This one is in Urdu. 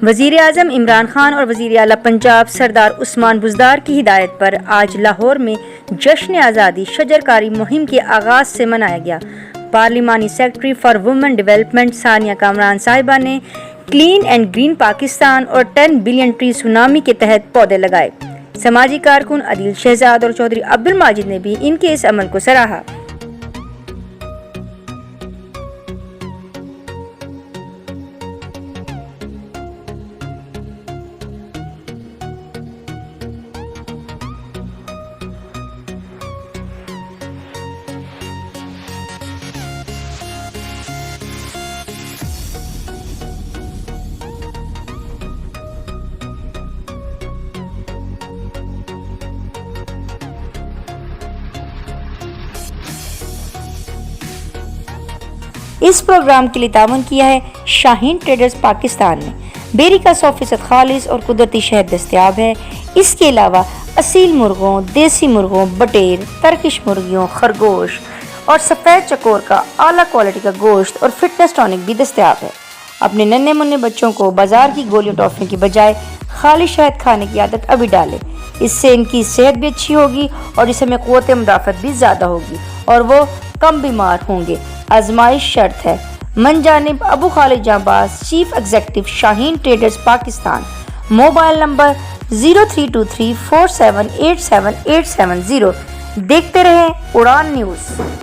وزیر اعظم عمران خان اور وزیر اعلیٰ پنجاب سردار عثمان بزدار کی ہدایت پر آج لاہور میں جشن آزادی شجرکاری مہم کے آغاز سے منایا گیا۔ پارلیمانی سیکرٹری فار وومن ڈیولپمنٹ ثانیہ کامران صاحبہ نے کلین اینڈ گرین پاکستان اور 10 بلین ٹری سونامی کے تحت پودے لگائے۔ سماجی کارکن عدیل شہزاد اور چودھری عبدالماجد نے بھی ان کے اس عمل کو سراہا۔ اس پروگرام کے لیے تعاون کیا ہے شاہین ٹریڈرز پاکستان نے۔ بیری کا 100% خالص اور قدرتی شہد دستیاب ہے۔ اس کے علاوہ اصیل مرغوں، دیسی مرغوں، بٹیر، ترکش مرغیوں، خرگوش اور سفید چکور کا اعلیٰ کوالٹی کا گوشت اور فٹنس ٹانک بھی دستیاب ہے۔ اپنے ننھے منھے بچوں کو بازار کی گولیوں ٹافیوں کی بجائے خالی شہد کھانے کی عادت ابھی ڈالیں۔ اس سے ان کی صحت بھی اچھی ہوگی اور جسم میں قوت مدافعت بھی زیادہ ہوگی اور وہ کم بیمار ہوں گے۔ آزمائش شرط ہے۔ من جانب Abu Khalid Janbaz, chief executive Shaheen traders Pakistan. Mobile number 032347878870۔ دیکھتے رہیں اڑان نیوز۔